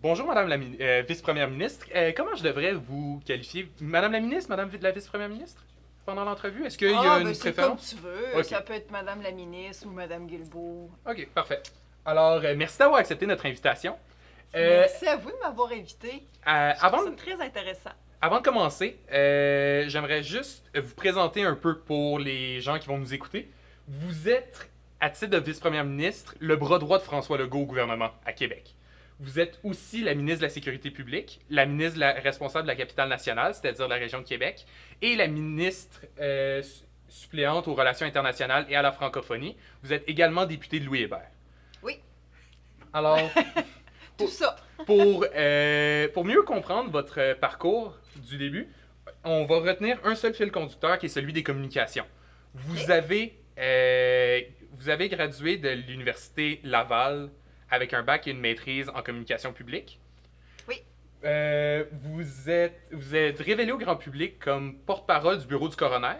Bonjour, Madame la Vice-Première ministre. Comment je devrais vous qualifier? Madame la ministre, Madame la Vice-Première ministre? Pendant l'entrevue, est-ce qu'il y a Ah, ben une c'est comme préférence? tu veux. OK. Ça peut être Madame la ministre ou Madame Guilbeault. OK, parfait. Alors, merci d'avoir accepté notre invitation. Euh, Merci à vous de m'avoir invité. euh, Je trouve avant, ça de, très intéressant. avant de commencer, j'aimerais juste vous présenter un peu pour les gens qui vont nous écouter. Vous êtes, à titre de Vice-Première ministre, le bras droit de François Legault au gouvernement à Québec. Vous êtes aussi la ministre de la Sécurité publique, la ministre responsable de la capitale nationale, c'est-à-dire la région de Québec, et la ministre suppléante aux relations internationales et à la francophonie. Vous êtes également député de Louis Hébert. Oui, Alors, tout pour, ça. pour mieux comprendre votre parcours du début, on va retenir un seul fil conducteur qui est celui des communications. Vous OK. avez, vous avez gradué de l'université Laval avec un bac et une maîtrise en communication publique. Oui. Vous êtes révélé au grand public comme porte-parole du bureau du coroner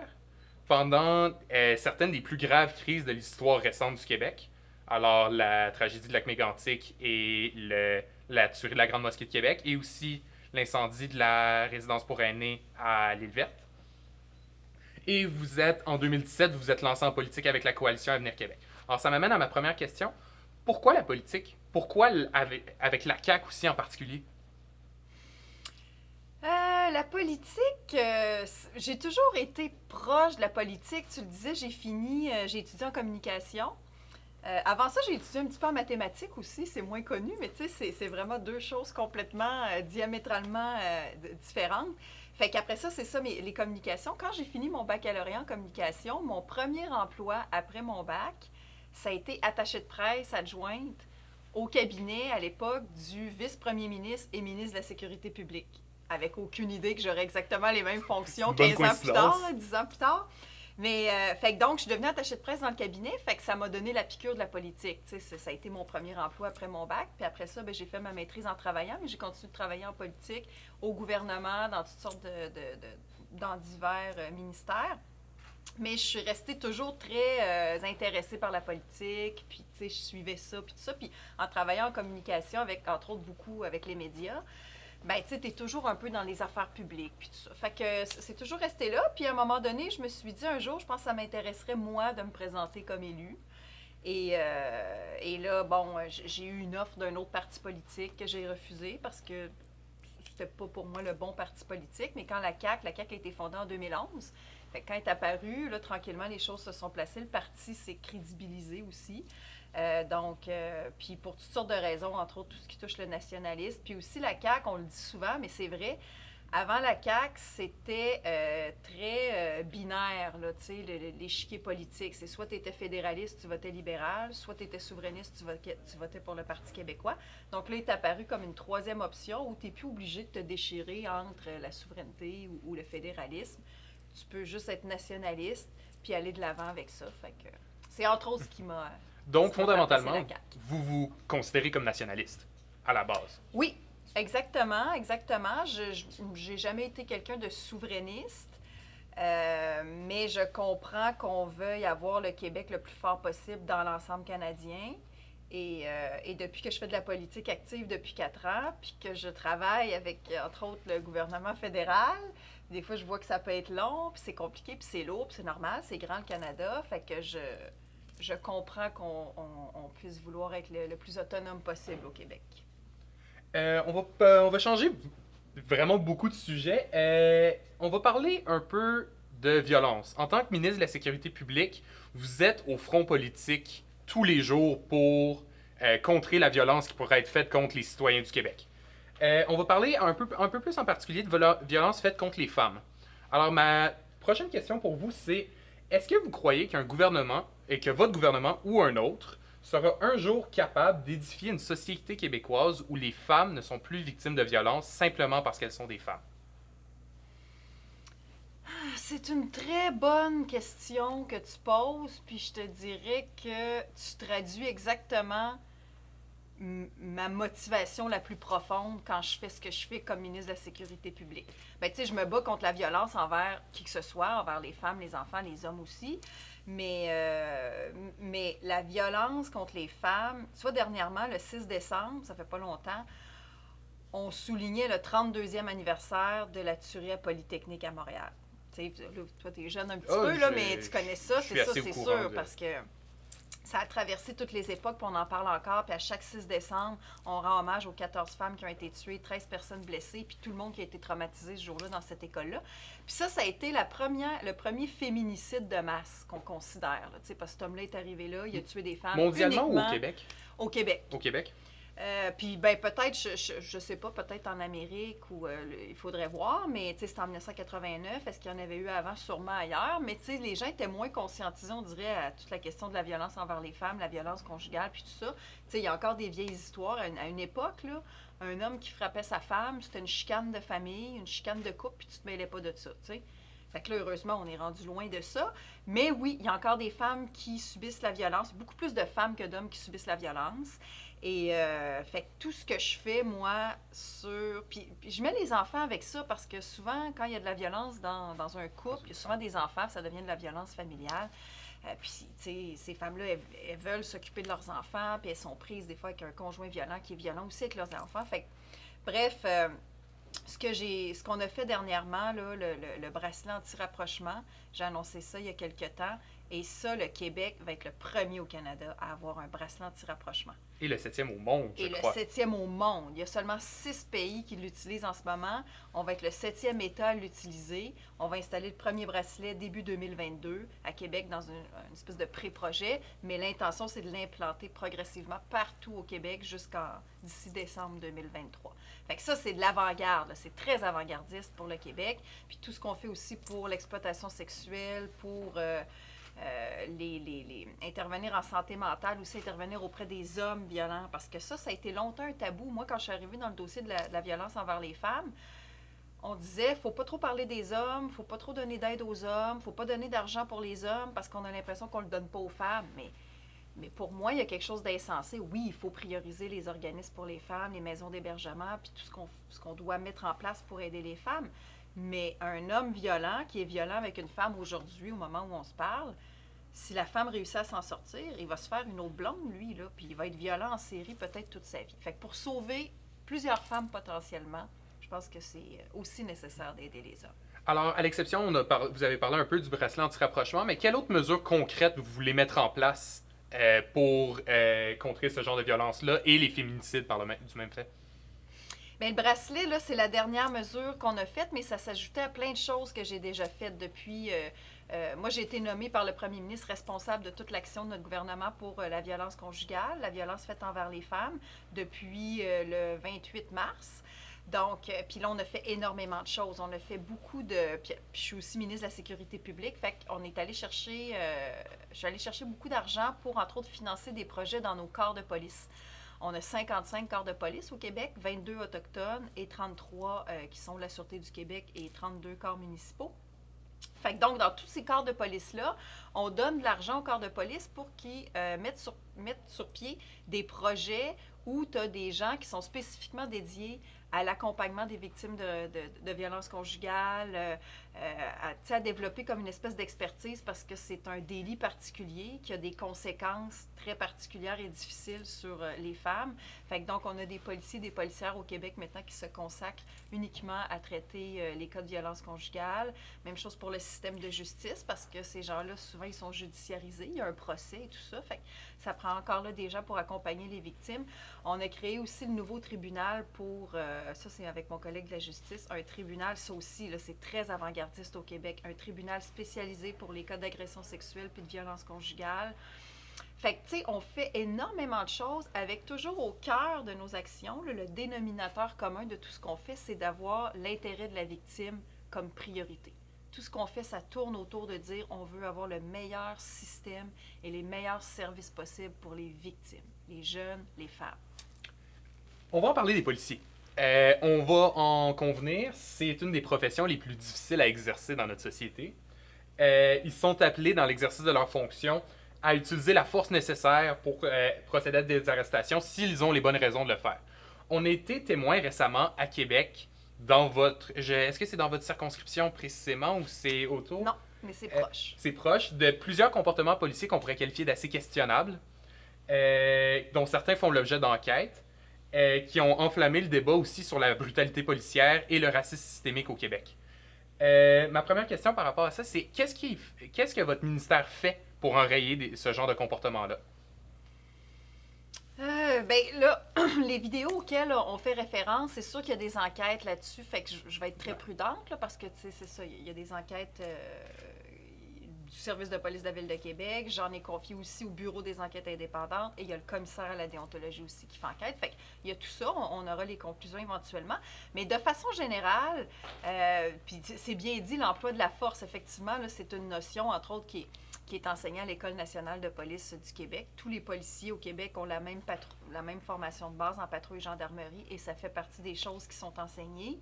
pendant certaines des plus graves crises de l'histoire récente du Québec. Alors, la tragédie de lac Mégantic et la tuerie de la Grande Mosquée de Québec, et aussi l'incendie de la résidence pour aînés à l'Île-Verte. Et vous êtes, en 2017, vous vous êtes lancé en politique avec la coalition Avenir Québec. Alors, ça m'amène à ma première question. Pourquoi la politique? Pourquoi avec la CAQ aussi en particulier? La politique, j'ai toujours été proche de la politique. Tu le disais, j'ai étudié en communication. Avant ça, j'ai étudié un petit peu en mathématiques aussi, c'est moins connu, mais tu sais, c'est vraiment deux choses complètement diamétralement différentes. Fait qu'après ça, c'est ça, les communications. Quand j'ai fini mon baccalauréat en communication, mon premier emploi après mon bac, ça a été attachée de presse adjointe au cabinet à l'époque du vice-premier ministre et ministre de la Sécurité publique. Avec aucune idée que j'aurais exactement les mêmes fonctions Bonne 15 ans plus tard, coïncidence. 10 ans plus tard. Mais, fait que donc, je suis devenue attachée de presse dans le cabinet, fait que ça m'a donné la piqûre de la politique. Tu sais, ça a été mon premier emploi après mon bac. Puis après ça, ben, j'ai fait ma maîtrise en travaillant, mais j'ai continué de travailler en politique, au gouvernement, dans toutes sortes dans divers ministères. Mais je suis restée toujours très intéressée par la politique, puis tu sais, je suivais ça, puis tout ça. Puis en travaillant en communication, avec, entre autres, beaucoup avec les médias, ben, tu sais, t'es toujours un peu dans les affaires publiques, puis tout ça. Fait que c'est toujours resté là. Puis à un moment donné, je me suis dit, un jour, je pense que ça m'intéresserait, moi, de me présenter comme élue. Et là, bon, j'ai eu une offre d'un autre parti politique que j'ai refusé parce que c'était pas pour moi le bon parti politique. Mais quand la CAQ a été fondée en 2011, fait que quand elle est apparue, là, tranquillement, les choses se sont placées. Le parti s'est crédibilisé aussi. Puis pour toutes sortes de raisons, entre autres tout ce qui touche le nationalisme, puis aussi la CAQ, on le dit souvent, mais c'est vrai, avant la CAQ, c'était très binaire, là, tu sais, l'échiquier politique. C'est soit tu étais fédéraliste, tu votais libéral, soit tu étais souverainiste, tu votais pour le Parti québécois. Donc là, il est apparu comme une troisième option où tu n'es plus obligé de te déchirer entre la souveraineté ou le fédéralisme. Tu peux juste être nationaliste puis aller de l'avant avec ça. Fait que c'est entre autres Donc, ce qui m'a fait apprécier la fondamentalement, CAQ. vous vous considérez comme nationaliste, à la base. Oui, exactement, exactement. J'ai jamais été quelqu'un de souverainiste, mais je comprends qu'on veuille avoir le Québec le plus fort possible dans l'ensemble canadien. Et depuis que je fais de la politique active depuis 4 ans, puis que je travaille avec, entre autres, le gouvernement fédéral, des fois, je vois que ça peut être long, puis c'est compliqué, puis c'est lourd, puis c'est normal, c'est grand le Canada, fait que je comprends qu'on puisse vouloir être le plus autonome possible au Québec. On va changer vraiment beaucoup de sujets. On va parler un peu de violence. En tant que ministre de la Sécurité publique, vous êtes au front politique tous les jours pour contrer la violence qui pourrait être faite contre les citoyens du Québec. On va parler un peu plus en particulier de violence faite contre les femmes. Alors, ma prochaine question pour vous, c'est est-ce que vous croyez qu'un gouvernement, et que votre gouvernement ou un autre, sera un jour capable d'édifier une société québécoise où les femmes ne sont plus victimes de violence simplement parce qu'elles sont des femmes? C'est une très bonne question que tu poses, puis je te dirais que tu traduis exactement ma motivation la plus profonde quand je fais ce que je fais comme ministre de la Sécurité publique. Ben, tu sais, je me bats contre la violence envers qui que ce soit, envers les femmes, les enfants, les hommes aussi. Mais la violence contre les femmes, soit dernièrement, le 6 décembre, ça fait pas longtemps, on soulignait le 32e anniversaire de la tuerie à Polytechnique à Montréal. Tu sais, là, toi, t'es jeune un petit peu, là, mais tu connais ça, c'est ça, c'est sûr, parce que ça a traversé toutes les époques, puis on en parle encore, puis à chaque 6 décembre, on rend hommage aux 14 femmes qui ont été tuées, 13 personnes blessées, puis tout le monde qui a été traumatisé ce jour-là dans cette école-là. Puis ça a été le premier féminicide de masse qu'on considère, là, parce que cet homme-là est arrivé là, il a tué des femmes. Mondialement ou au Québec? Au Québec. Au Québec. Puis ben peut-être, je sais pas, peut-être en Amérique ou il faudrait voir, mais c'est en 1989, est-ce qu'il y en avait eu avant? Sûrement ailleurs, mais les gens étaient moins conscientisés, on dirait, à toute la question de la violence envers les femmes, la violence conjugale, puis tout ça. Il y a encore des vieilles histoires. À une époque, là, un homme qui frappait sa femme, c'était une chicane de famille, une chicane de couple, puis tu te mêlais pas de ça, tu sais. Fait que là, heureusement, on est rendu loin de ça. Mais oui, il y a encore des femmes qui subissent la violence, beaucoup plus de femmes que d'hommes qui subissent la violence. Et fait que tout ce que je fais, moi, Puis je mets les enfants avec ça parce que souvent, quand il y a de la violence dans un couple, il y a souvent des enfants, ça devient de la violence familiale. Puis, tu sais, ces femmes-là, elles veulent s'occuper de leurs enfants, puis elles sont prises des fois avec un conjoint violent qui est violent aussi avec leurs enfants. Fait que, bref, ce qu'on a fait dernièrement, là, le bracelet anti-rapprochement, j'ai annoncé ça il y a quelques temps. Et ça, le Québec va être le premier au Canada à avoir un bracelet anti-rapprochement. Et le 7e au monde, je crois. Et le 7e au monde. Il y a seulement 6 pays qui l'utilisent en ce moment. On va être le 7e État à l'utiliser. On va installer le premier bracelet début 2022 à Québec dans une espèce de pré-projet. Mais l'intention, c'est de l'implanter progressivement partout au Québec d'ici décembre 2023. Fait que ça, c'est de l'avant-garde. C'est très avant-gardiste pour le Québec. Puis tout ce qu'on fait aussi pour l'exploitation sexuelle, pour... intervenir en santé mentale, aussi intervenir auprès des hommes violents, parce que ça a été longtemps un tabou. Moi, quand je suis arrivée dans le dossier de la violence envers les femmes, on disait, faut pas trop parler des hommes, faut pas trop donner d'aide aux hommes, faut pas donner d'argent pour les hommes, parce qu'on a l'impression qu'on le donne pas aux femmes, mais pour moi, il y a quelque chose d'insensé. Oui, il faut prioriser les organismes pour les femmes, les maisons d'hébergement, puis tout ce qu'on doit mettre en place pour aider les femmes. Mais un homme violent qui est violent avec une femme aujourd'hui, au moment où on se parle, si la femme réussit à s'en sortir, il va se faire une autre blonde, lui, là, puis il va être violent en série peut-être toute sa vie. Fait que pour sauver plusieurs femmes potentiellement, je pense que c'est aussi nécessaire d'aider les hommes. Alors, à l'exception, vous avez parlé un peu du bracelet anti-rapprochement, mais quelle autre mesure concrète vous voulez mettre en place pour contrer ce genre de violence-là et les féminicides du même fait? Bien, le bracelet, là, c'est la dernière mesure qu'on a faite, mais ça s'ajoutait à plein de choses que j'ai déjà faites depuis... moi, j'ai été nommée par le premier ministre responsable de toute l'action de notre gouvernement pour la violence conjugale, la violence faite envers les femmes, depuis le 28 mars. Donc, puis là, on a fait énormément de choses. On a fait beaucoup de... Puis je suis aussi ministre de la Sécurité publique, fait qu'on est allé chercher... je suis allée chercher beaucoup d'argent pour, entre autres, financer des projets dans nos corps de police. On a 55 corps de police au Québec, 22 autochtones et 33 qui sont de la Sûreté du Québec et 32 corps municipaux. Fait que donc, dans tous ces corps de police-là, on donne de l'argent aux corps de police pour qu'ils mettent sur pied des projets où tu as des gens qui sont spécifiquement dédiés à l'accompagnement des victimes de violences conjugales, à développer comme une espèce d'expertise parce que c'est un délit particulier qui a des conséquences très particulières et difficiles sur les femmes. Fait que donc, on a des policiers, des policières au Québec maintenant qui se consacrent uniquement à traiter les cas de violence conjugale. Même chose pour le système de justice parce que ces gens-là, souvent, ils sont judiciarisés. Il y a un procès et tout ça. Fait que ça prend encore là des gens pour accompagner les victimes. On a créé aussi le nouveau tribunal pour... ça, c'est avec mon collègue de la justice. Un tribunal, ça aussi, là, c'est très avant-gardiste au Québec. Un tribunal spécialisé pour les cas d'agression sexuelle puis de violence conjugale. Fait que, tu sais, on fait énormément de choses avec toujours au cœur de nos actions, là, le dénominateur commun de tout ce qu'on fait, c'est d'avoir l'intérêt de la victime comme priorité. Tout ce qu'on fait, ça tourne autour de dire on veut avoir le meilleur système et les meilleurs services possibles pour les victimes, les jeunes, les femmes. On va en parler des policiers. On va en convenir, c'est une des professions les plus difficiles à exercer dans notre société. Ils sont appelés dans l'exercice de leurs fonctions à utiliser la force nécessaire pour procéder à des arrestations s'ils ont les bonnes raisons de le faire. On a été témoin récemment à Québec est-ce que c'est dans votre circonscription précisément ou c'est autour? Non, mais c'est proche. C'est proche de plusieurs comportements policiers qu'on pourrait qualifier d'assez questionnables, dont certains font l'objet d'enquêtes. qui ont enflammé le débat aussi sur la brutalité policière et le racisme systémique au Québec. Ma première question par rapport à ça, c'est qu'est-ce que votre ministère fait pour enrayer ce genre de comportement-là? Ben là, les vidéos auxquelles on fait référence, c'est sûr qu'il y a des enquêtes là-dessus, fait que je vais être très prudente, là, parce que, tu sais, c'est ça, il y a des enquêtes du service de police de la Ville de Québec, j'en ai confié aussi au Bureau des enquêtes indépendantes, et il y a le commissaire à la déontologie aussi qui fait enquête, fait qu'il y a tout ça, on aura les conclusions éventuellement, mais de façon générale, puis c'est bien dit, l'emploi de la force, effectivement, là, c'est une notion, entre autres, qui est enseignée à l'École nationale de police du Québec. Tous les policiers au Québec ont la même formation de base en patrouille et gendarmerie et ça fait partie des choses qui sont enseignées.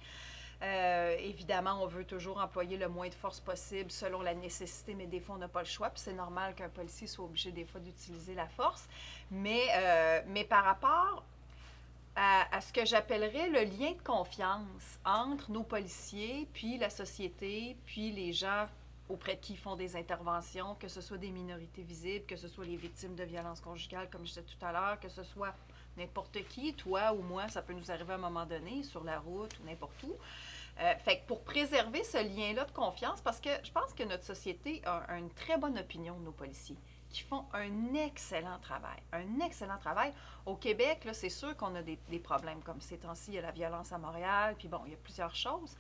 Évidemment, on veut toujours employer le moins de force possible selon la nécessité, mais des fois, on n'a pas le choix. Puis c'est normal qu'un policier soit obligé des fois d'utiliser la force. Mais par rapport à ce que j'appellerais le lien de confiance entre nos policiers, puis la société, puis les gens auprès de qui ils font des interventions, que ce soit des minorités visibles, que ce soit les victimes de violences conjugales, comme je disais tout à l'heure, que ce soit n'importe qui, toi ou moi, ça peut nous arriver à un moment donné, sur la route ou n'importe où. Fait que pour préserver ce lien-là de confiance, parce que je pense que notre société a une très bonne opinion de nos policiers, qui font un excellent travail. Un excellent travail. Au Québec, là, c'est sûr qu'on a des problèmes comme ces temps-ci. Il y a la violence à Montréal, puis bon, il y a plusieurs choses.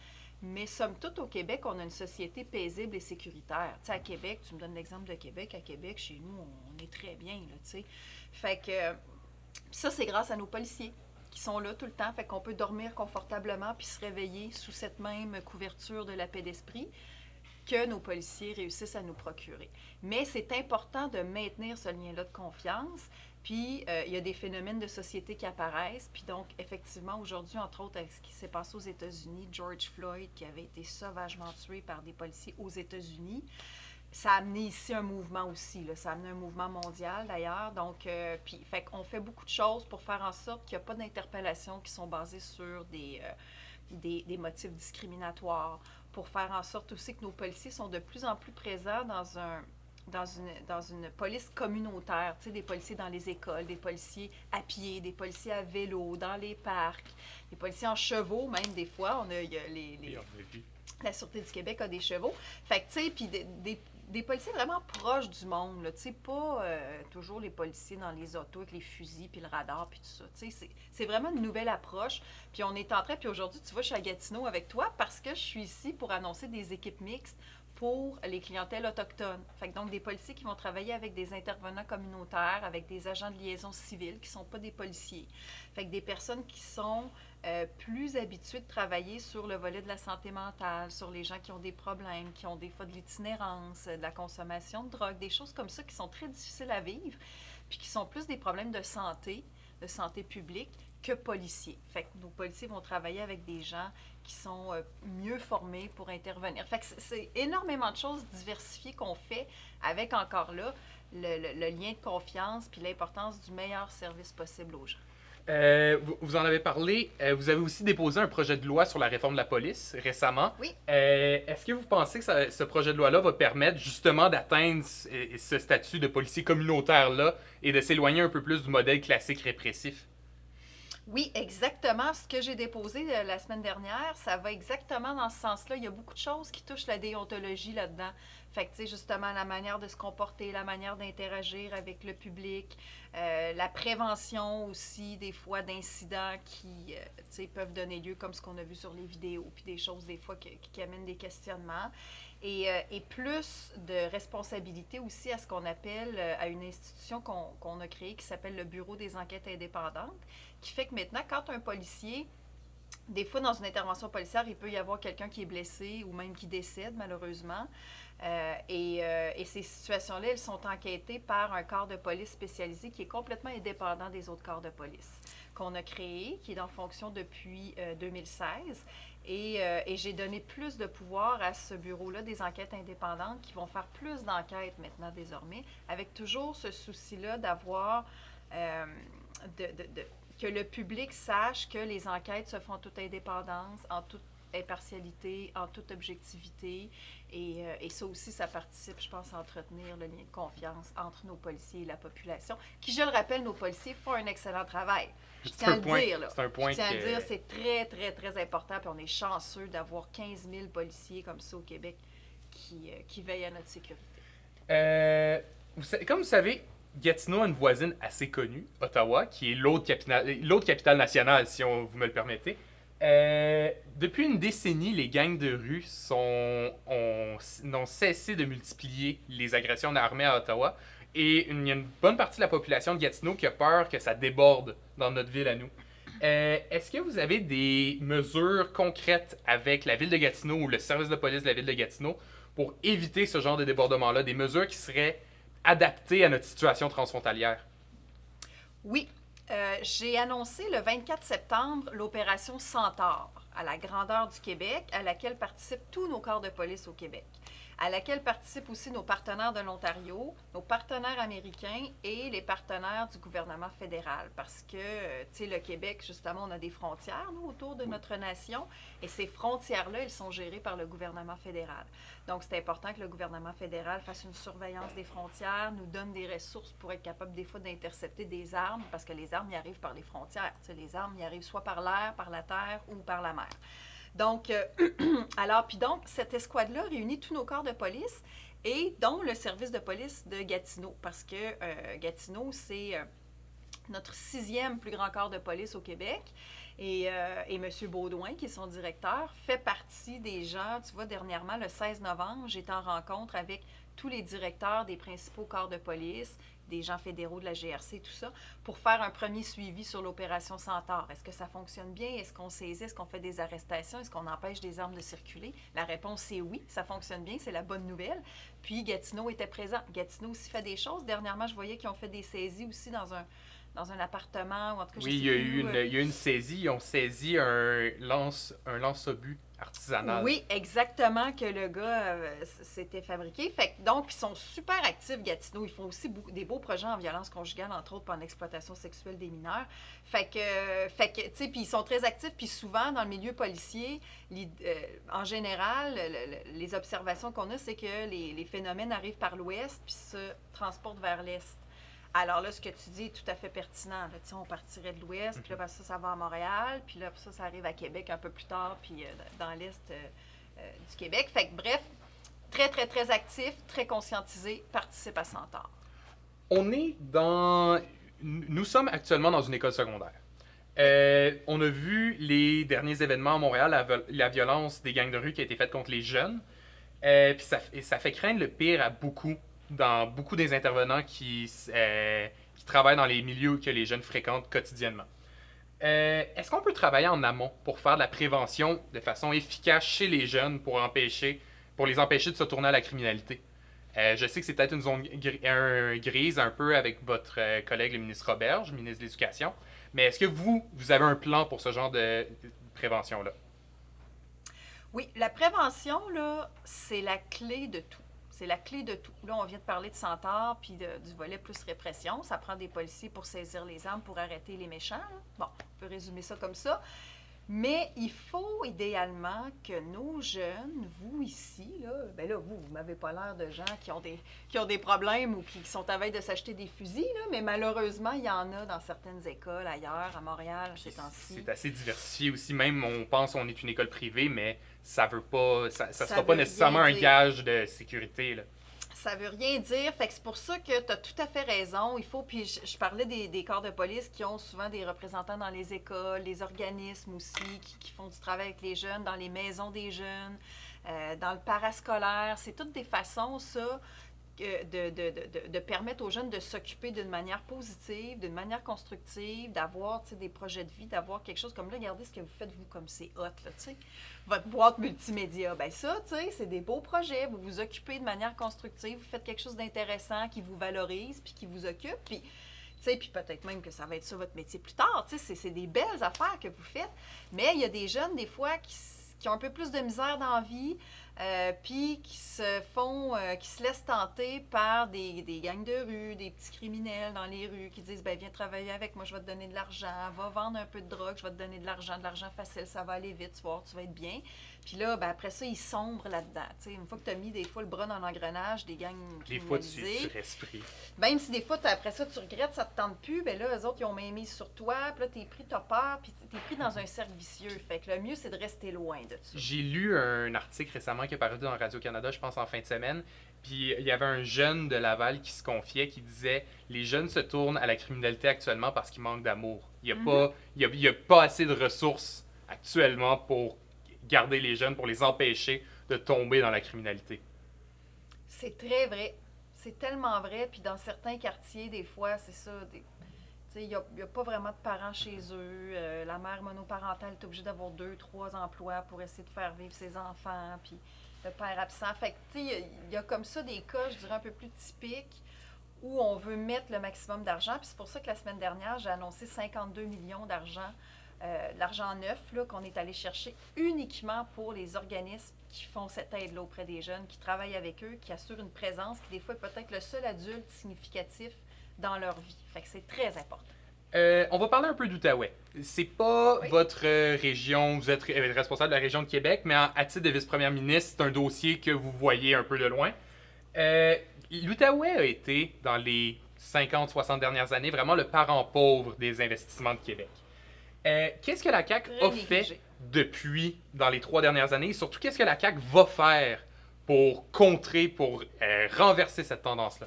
Mais somme toute, au Québec, on a une société paisible et sécuritaire. Tu sais, à Québec, tu me donnes l'exemple de Québec. À Québec, chez nous, on est très bien, là, tu sais. Fait que ça, c'est grâce à nos policiers qui sont là tout le temps. Fait qu'on peut dormir confortablement puis se réveiller sous cette même couverture de la paix d'esprit que nos policiers réussissent à nous procurer. Mais c'est important de maintenir ce lien-là de confiance. Puis, il y a des phénomènes de société qui apparaissent. Puis donc, effectivement, aujourd'hui, entre autres, avec ce qui s'est passé aux États-Unis, George Floyd, qui avait été sauvagement tué par des policiers aux États-Unis, ça a amené ici un mouvement aussi. Là. Ça a amené un mouvement mondial, d'ailleurs. Donc, puis, fait qu'on fait beaucoup de choses pour faire en sorte qu'il n'y a pas d'interpellations qui sont basées sur des motifs discriminatoires, pour faire en sorte aussi que nos policiers sont de plus en plus présents dans une police communautaire, tu sais, des policiers dans les écoles, des policiers à pied, des policiers à vélo, dans les parcs, des policiers en chevaux, même des fois. Il y a la Sûreté du Québec a des chevaux. Fait que, tu sais, puis des policiers vraiment proches du monde, là, tu sais, pas toujours les policiers dans les autos avec les fusils, puis le radar, puis tout ça, tu sais, c'est vraiment une nouvelle approche, puis on est en train, puis aujourd'hui, tu vois, je suis à Gatineau avec toi parce que je suis ici pour annoncer des équipes mixtes pour les clientèles autochtones. Fait que donc, des policiers qui vont travailler avec des intervenants communautaires, avec des agents de liaison civile qui ne sont pas des policiers. Fait que des personnes qui sont plus habitués de travailler sur le volet de la santé mentale, sur les gens qui ont des problèmes, qui ont des fois de l'itinérance, de la consommation de drogue, des choses comme ça qui sont très difficiles à vivre, puis qui sont plus des problèmes de santé publique, que policiers. Fait que nos policiers vont travailler avec des gens qui sont mieux formés pour intervenir. Fait que c'est énormément de choses diversifiées qu'on fait avec encore là le lien de confiance puis l'importance du meilleur service possible aux gens. Vous en avez parlé. Vous avez aussi déposé un projet de loi sur la réforme de la police récemment. Oui. Est-ce que vous pensez que ce projet de loi-là va permettre justement d'atteindre ce statut de policier communautaire-là et de s'éloigner un peu plus du modèle classique répressif? Oui, exactement. Ce que j'ai déposé la semaine dernière, ça va exactement dans ce sens-là. Il y a beaucoup de choses qui touchent la déontologie là-dedans. Fait que, tu sais, justement, la manière de se comporter, la manière d'interagir avec le public, la prévention aussi, des fois, d'incidents qui, tu sais, peuvent donner lieu, comme ce qu'on a vu sur les vidéos, puis des choses, des fois, qui amènent des questionnements. Et plus de responsabilité aussi à ce qu'on appelle, à une institution qu'on a créée qui s'appelle le Bureau des enquêtes indépendantes, qui fait que maintenant, quand un policier, des fois dans une intervention policière, il peut y avoir quelqu'un qui est blessé ou même qui décède malheureusement. Et ces situations-là, elles sont enquêtées par un corps de police spécialisé qui est complètement indépendant des autres corps de police, qu'on a créé, qui est en fonction depuis 2016. Et j'ai donné plus de pouvoir à ce bureau-là des enquêtes indépendantes qui vont faire plus d'enquêtes maintenant désormais, avec toujours ce souci-là d'avoir que le public sache que les enquêtes se font en toute indépendance, en toute impartialité, en toute objectivité. Et ça aussi, ça participe, je pense, à entretenir le lien de confiance entre nos policiers et la population, qui, je le rappelle, nos policiers font un excellent travail. Je tiens à le dire, là. C'est un point Je tiens à dire, c'est très, très, très important, puis on est chanceux d'avoir 15 000 policiers comme ça au Québec qui veillent à notre sécurité. Comme vous savez, Gatineau a une voisine assez connue, Ottawa, qui est l'autre capitale nationale, si vous me le permettez. Depuis une décennie, les gangs de rue n'ont cessé de multiplier les agressions armées à Ottawa. Et il y a une bonne partie de la population de Gatineau qui a peur que ça déborde dans notre ville à nous. Est-ce que vous avez des mesures concrètes avec la ville de Gatineau ou le service de police de la ville de Gatineau pour éviter ce genre de débordement-là, des mesures qui seraient adaptées à notre situation transfrontalière? Oui, j'ai annoncé le 24 septembre l'opération Centaure à la grandeur du Québec, à laquelle participent tous nos corps de police au Québec, à laquelle participent aussi nos partenaires de l'Ontario, nos partenaires américains et les partenaires du gouvernement fédéral. Parce que, tu sais, le Québec, justement, on a des frontières, nous, autour de notre nation, et ces frontières-là, elles sont gérées par le gouvernement fédéral. Donc, c'est important que le gouvernement fédéral fasse une surveillance des frontières, nous donne des ressources pour être capable, des fois, d'intercepter des armes, parce que les armes y arrivent par les frontières. Tu sais, les armes y arrivent soit par l'air, par la terre ou par la mer. Donc, cette escouade-là réunit tous nos corps de police et dont le service de police de Gatineau, parce que Gatineau, c'est notre 6e plus grand corps de police au Québec. Et M. Baudouin, qui est son directeur, fait partie des gens, tu vois, dernièrement, le 16 novembre, j'étais en rencontre avec tous les directeurs des principaux corps de police, des gens fédéraux de la GRC, tout ça, pour faire un premier suivi sur l'opération Centaure. Est-ce que ça fonctionne bien? Est-ce qu'on saisit? Est-ce qu'on fait des arrestations? Est-ce qu'on empêche des armes de circuler? La réponse, c'est oui, ça fonctionne bien, c'est la bonne nouvelle. Puis Gatineau était présent. Gatineau aussi fait des choses. Dernièrement, je voyais qu'ils ont fait des saisies aussi dans un appartement, ou en tout cas, oui, il y a eu une saisie. Ils ont saisi un lance-obus artisanal. Oui, exactement, que le gars s'était fabriqué. Fait que, donc, ils sont super actifs, Gatineau. Ils font aussi des beaux projets en violence conjugale, entre autres, pour l'exploitation sexuelle des mineurs. Fait que tu sais, puis ils sont très actifs. Puis souvent, dans le milieu policier, en général, les observations qu'on a, c'est que les phénomènes arrivent par l'ouest puis se transportent vers l'est. Alors là, ce que tu dis est tout à fait pertinent. Là, on partirait de l'Ouest, puis là, ça va à Montréal, puis là, ça arrive à Québec un peu plus tard, puis dans l'Est du Québec. Fait que bref, très, très, très actif, très conscientisé, participe à Centaure. Nous sommes actuellement dans une école secondaire. On a vu les derniers événements à Montréal, la violence des gangs de rue qui a été faite contre les jeunes. Puis ça fait craindre le pire à dans beaucoup des intervenants qui travaillent dans les milieux que les jeunes fréquentent quotidiennement. Est-ce qu'on peut travailler en amont pour faire de la prévention de façon efficace chez les jeunes pour les empêcher de se tourner à la criminalité? Je sais que c'est peut-être une zone grise un peu avec votre collègue, le ministre Roberge, ministre de l'Éducation, mais est-ce que vous avez un plan pour ce genre de prévention-là? Oui, la prévention, là, c'est la clé de tout. C'est la clé de tout. Là, on vient de parler de Centaure puis du volet plus répression. Ça prend des policiers pour saisir les armes, pour arrêter les méchants. Là. Bon, on peut résumer ça comme ça. Mais il faut idéalement que nos jeunes, vous ici, là, vous m'avez pas l'air de gens qui ont des problèmes ou qui sont à veille de s'acheter des fusils, là, mais malheureusement, il y en a dans certaines écoles ailleurs, à Montréal, ces temps-ci. C'est assez diversifié aussi. Même, on pense qu'on est une école privée, mais ça sera pas nécessairement un gage de sécurité, là. Ça veut rien dire. Fait que c'est pour ça que tu as tout à fait raison. Il faut, puis je parlais des corps de police qui ont souvent des représentants dans les écoles, les organismes aussi qui font du travail avec les jeunes, dans les maisons des jeunes, dans le parascolaire. C'est toutes des façons, ça, de permettre aux jeunes de s'occuper d'une manière positive, d'une manière constructive, d'avoir des projets de vie, d'avoir quelque chose comme là, regardez ce que vous faites, vous, comme c'est hot, là, tu sais. Votre boîte multimédia, bien ça, tu sais, c'est des beaux projets, vous vous occupez de manière constructive, vous faites quelque chose d'intéressant qui vous valorise, puis qui vous occupe, puis tu sais, puis peut-être même que ça va être ça votre métier plus tard, tu sais, c'est des belles affaires que vous faites, mais il y a des jeunes, des fois, qui qui ont un peu plus de misère dans la vie, puis qui se laissent tenter par des gangs de rue, des petits criminels dans les rues qui disent, ben viens travailler avec moi, je vais te donner de l'argent, va vendre un peu de drogue, je vais te donner de l'argent facile, ça va aller vite, tu vas voir, tu vas être bien. Puis là, ben après ça, ils sombrent là-dedans. T'sais, une fois que tu as mis des fois le bras dans l'engrenage des gangs Des fois, criminalisés, tu restes pris. même si des fois, après ça, tu regrettes, ça te tente plus, ben là, eux autres, ils ont main mise sur toi, puis là, t'es pris, t'as peur, puis t'es pris dans un cercle vicieux. Fait que le mieux, c'est de rester loin de ça. J'ai lu un article récemment qui est paru dans Radio-Canada, je pense en fin de semaine, puis il y avait un jeune de Laval qui se confiait, qui disait « Les jeunes se tournent à la criminalité actuellement parce qu'ils manquent d'amour. Il n'y a pas assez de ressources actuellement pour garder les jeunes, pour les empêcher de tomber dans la criminalité. » C'est très vrai. C'est tellement vrai. Puis dans certains quartiers, des fois, c'est ça. Il n'y a pas vraiment de parents chez eux. La mère monoparentale est obligée d'avoir 2, 3 emplois pour essayer de faire vivre ses enfants. Puis le père absent. Fait que, tu sais, il y a comme ça des cas, je dirais, un peu plus typiques où on veut mettre le maximum d'argent. Puis c'est pour ça que la semaine dernière, j'ai annoncé 52 millions d'argent, l'argent neuf là, qu'on est allé chercher uniquement pour les organismes qui font cette aide-là auprès des jeunes, qui travaillent avec eux, qui assurent une présence, qui des fois est peut-être le seul adulte significatif dans leur vie. Fait que c'est très important. On va parler un peu d'Outaouais. C'est pas Oui. votre région, vous êtes responsable de la région de Québec, mais à titre de vice-première ministre, c'est un dossier que vous voyez un peu de loin. L'Outaouais a été, dans les 50-60 dernières années, vraiment le parent pauvre des investissements de Québec. Qu'est-ce que la CAQ a fait depuis, dans les 3 dernières années, et surtout, qu'est-ce que la CAQ va faire pour contrer, pour renverser cette tendance-là?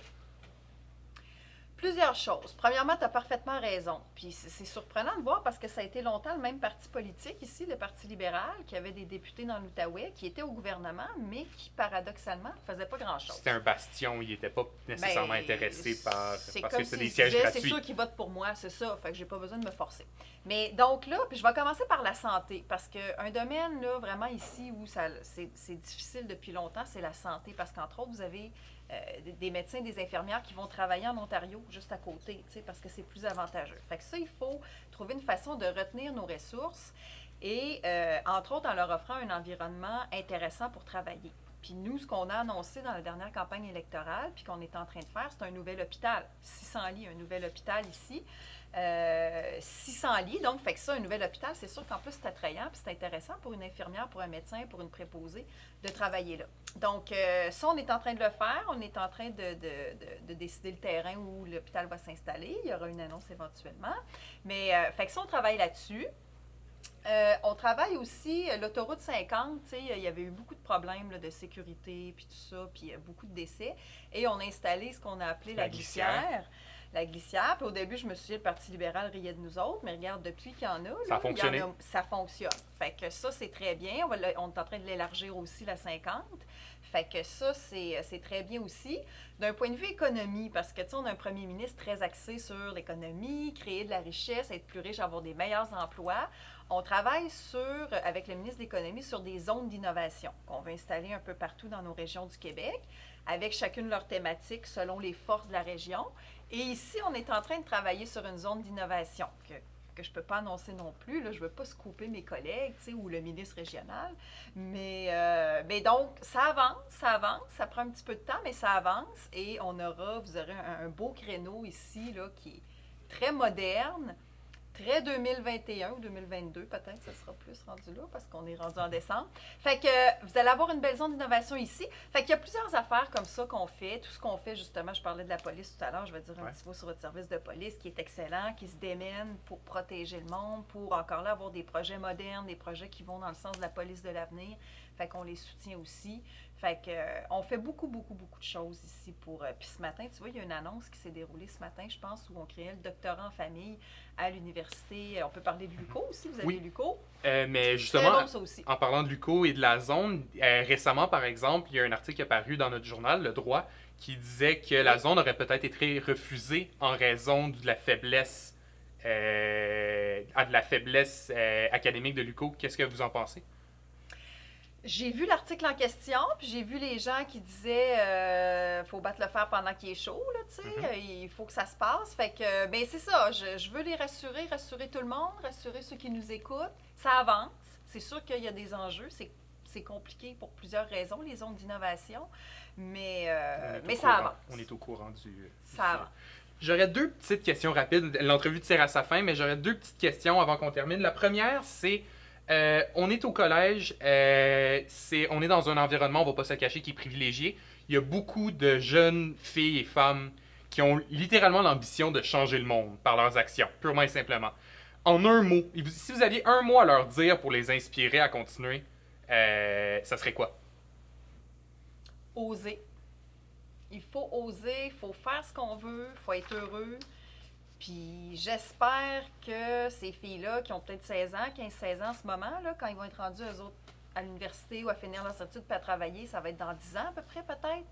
Plusieurs choses. Premièrement, tu as parfaitement raison. Puis c'est surprenant de voir parce que ça a été longtemps le même parti politique ici, le Parti libéral, qui avait des députés dans l'Outaouais, qui étaient au gouvernement, mais qui, paradoxalement, ne faisaient pas grand-chose. C'était un bastion, il n'était pas nécessairement intéressé parce que c'est des si sièges gratuits. C'est sûr qu'ils votent pour moi, c'est ça. Fait que j'ai pas besoin de me forcer. Mais donc là, puis je vais commencer par la santé, parce qu'un domaine, là, vraiment ici, où c'est difficile depuis longtemps, c'est la santé. Parce qu'entre autres, vous avez des médecins, des infirmières qui vont travailler en Ontario, juste à côté, parce que c'est plus avantageux. Fait que ça, il faut trouver une façon de retenir nos ressources et, entre autres, en leur offrant un environnement intéressant pour travailler. Puis nous, ce qu'on a annoncé dans la dernière campagne électorale, puis qu'on est en train de faire, c'est un nouvel hôpital. 600 lits, un nouvel hôpital ici. 600 lits, donc fait que ça, un nouvel hôpital, c'est sûr qu'en plus c'est attrayant, puis c'est intéressant pour une infirmière, pour un médecin, pour une préposée de travailler là. Donc ça, on est en train de le faire, on est en train de décider le terrain où l'hôpital va s'installer, il y aura une annonce éventuellement, mais fait que ça, on travaille là-dessus. On travaille aussi, l'autoroute 50, il y avait eu beaucoup de problèmes là, de sécurité, puis tout ça, puis beaucoup de décès, et on a installé ce qu'on a appelé la glissière. La glissière. Puis au début, je me suis dit, le Parti libéral riait de nous autres, mais regarde, depuis qu'il y en a, là, ça a fonctionné. Ça fonctionne. Fait que ça, c'est très bien. On est en train de l'élargir aussi, la 50. Fait que ça, c'est très bien aussi. D'un point de vue économie, parce que, tu sais, on a un premier ministre très axé sur l'économie, créer de la richesse, être plus riche, avoir des meilleurs emplois. On travaille avec le ministre de l'Économie sur des zones d'innovation qu'on va installer un peu partout dans nos régions du Québec, avec chacune leur thématique selon les forces de la région. Et ici, on est en train de travailler sur une zone d'innovation que je ne peux pas annoncer non plus. Là, je ne veux pas scooper mes collègues ou le ministre régional. Mais donc, ça avance. Ça prend un petit peu de temps, mais ça avance. Et vous aurez un beau créneau ici là, qui est très moderne, très 2021 ou 2022 peut-être, ça sera plus rendu là parce qu'on est rendu en décembre. Fait que vous allez avoir une belle zone d'innovation ici. Fait qu'il y a plusieurs affaires comme ça qu'on fait. Tout ce qu'on fait, justement, je parlais de la police tout à l'heure, je vais dire un petit mot sur votre service de police qui est excellent, qui se démène pour protéger le monde, pour encore là avoir des projets modernes, des projets qui vont dans le sens de la police de l'avenir. Fait qu'on les soutient aussi. Fait que on fait beaucoup de choses ici pour... puis ce matin, tu vois, il y a une annonce qui s'est déroulée ce matin, je pense, où on créait le doctorat en famille à l'université. On peut parler de l'UQO aussi, vous avez l'UQO. Mais justement, bon, ça aussi. En parlant de l'UQO et de la zone, récemment, par exemple, il y a un article qui est paru dans notre journal, Le Droit, qui disait que la zone aurait peut-être été refusée en raison de la faiblesse, académique de l'UQO. Qu'est-ce que vous en pensez? J'ai vu l'article en question, puis j'ai vu les gens qui disaient faut battre le fer pendant qu'il est chaud, là, tu sais, il faut que ça se passe. Fait que, c'est ça, je veux les rassurer tout le monde, rassurer ceux qui nous écoutent. Ça avance. C'est sûr qu'il y a des enjeux, c'est compliqué pour plusieurs raisons, les zones d'innovation, mais ça avance. On est au courant du Ça avance. J'aurais deux petites questions rapides. L'entrevue tire à sa fin, mais j'aurais deux petites questions avant qu'on termine. La première, c'est on est au collège, on est dans un environnement, on va pas se le cacher, qui est privilégié. Il y a beaucoup de jeunes filles et femmes qui ont littéralement l'ambition de changer le monde par leurs actions, purement et simplement. En un mot, si vous aviez un mot à leur dire pour les inspirer à continuer, ça serait quoi? Oser. Il faut oser, il faut faire ce qu'on veut, il faut être heureux. Puis j'espère que ces filles-là, qui ont peut-être 16 ans, 15-16 ans en ce moment, là, quand ils vont être rendus, eux autres, à l'université ou à finir leurs études puis à travailler, ça va être dans 10 ans à peu près, peut-être.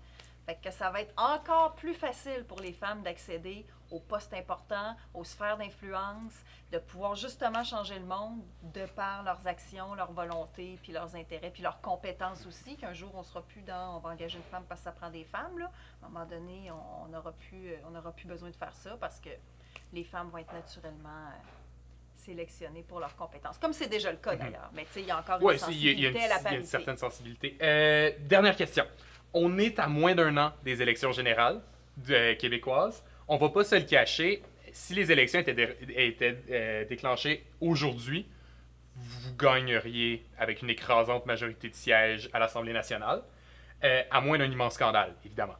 Fait que ça va être encore plus facile pour les femmes d'accéder aux postes importants, aux sphères d'influence, de pouvoir justement changer le monde de par leurs actions, leurs volontés, puis leurs intérêts, puis leurs compétences aussi, qu'un jour on sera plus dans « on va engager une femme parce que ça prend des femmes ». Là. À un moment donné, on n'aura plus besoin de faire ça parce que les femmes vont être naturellement sélectionnées pour leurs compétences. Comme c'est déjà le cas d'ailleurs. Mais tu sais, il y a encore une sensibilité à la parité. Il y a une certaine sensibilité. Dernière question. On est à moins d'un an des élections générales québécoises. On va pas se le cacher. Si les élections étaient déclenchées aujourd'hui, vous gagneriez avec une écrasante majorité de sièges à l'Assemblée nationale, à moins d'un immense scandale, évidemment.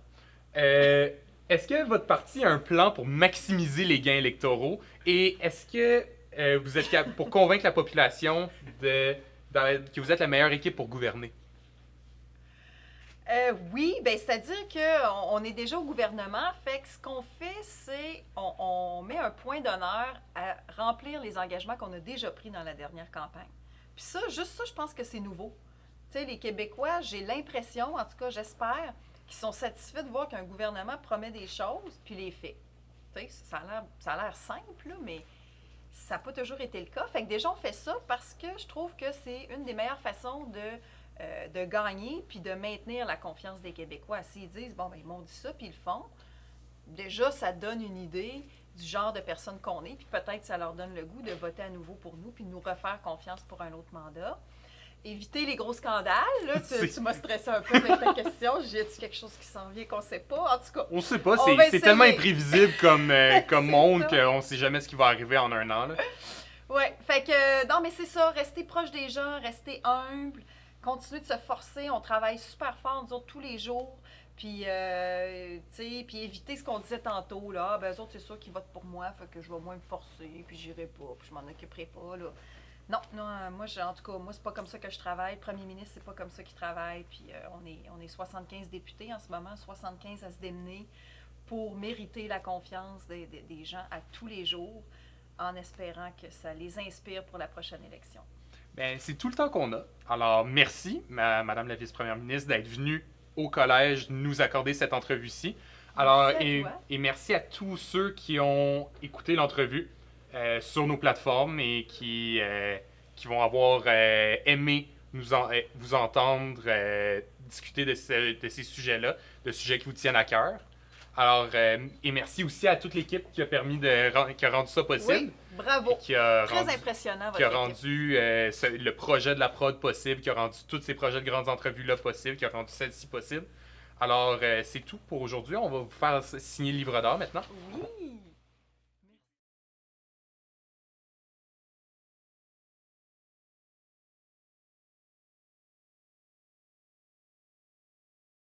Est-ce que votre parti a un plan pour maximiser les gains électoraux et est-ce que vous êtes capable pour convaincre la population que vous êtes la meilleure équipe pour gouverner? Oui, ben c'est-à-dire qu'on est déjà au gouvernement, fait que ce qu'on fait, c'est on met un point d'honneur à remplir les engagements qu'on a déjà pris dans la dernière campagne. Puis ça, juste ça, je pense que c'est nouveau. Tu sais, les Québécois, j'ai l'impression, en tout cas j'espère, qu'ils sont satisfaits de voir qu'un gouvernement promet des choses puis les fait. Tu sais, ça a l'air simple, là, mais ça n'a pas toujours été le cas. Fait que déjà, on fait ça parce que je trouve que c'est une des meilleures façons de gagner puis de maintenir la confiance des Québécois. S'ils disent, bon, ben, ils m'ont dit ça puis ils le font, déjà, ça donne une idée du genre de personne qu'on est, puis peut-être ça leur donne le goût de voter à nouveau pour nous puis de nous refaire confiance pour un autre mandat. Éviter les gros scandales. Là, tu m'as stressé un peu avec ta question. J'ai-tu quelque chose qui s'en vient qu'on ne sait pas? En tout cas, on ne sait pas. C'est tellement imprévisible comme monde qu'on ne sait jamais ce qui va arriver en un an. Oui. Fait que, non, mais c'est ça. Rester proche des gens, rester humble, continuer de se forcer. On travaille super fort, nous autres, tous les jours. Puis, tu sais, puis éviter ce qu'on disait tantôt. Là. Ah, ben, eux autres, c'est sûr qu'ils votent pour moi. Fait que je vais moins me forcer. Puis, j'irai pas. Puis, je m'en occuperai pas. Là. Non, moi, en tout cas, moi, c'est pas comme ça que je travaille. Premier ministre, c'est pas comme ça qu'il travaille. Puis on est 75 députés en ce moment, 75 à se démener pour mériter la confiance des gens à tous les jours, en espérant que ça les inspire pour la prochaine élection. Bien, c'est tout le temps qu'on a. Alors, merci, Madame la vice-première ministre, d'être venue au collège nous accorder cette entrevue-ci. Alors, et merci à tous ceux qui ont écouté l'entrevue. Sur nos plateformes et qui vont avoir aimé vous entendre discuter de ces sujets-là, de sujets qui vous tiennent à cœur. Alors, et merci aussi à toute l'équipe qui a rendu ça possible. Oui, bravo. Très impressionnant, votre équipe. Qui a rendu le projet de la prod possible, qui a rendu tous ces projets de grandes entrevues-là possibles, qui a rendu celle-ci possible. Alors, c'est tout pour aujourd'hui. On va vous faire signer le livre d'or maintenant. Oui,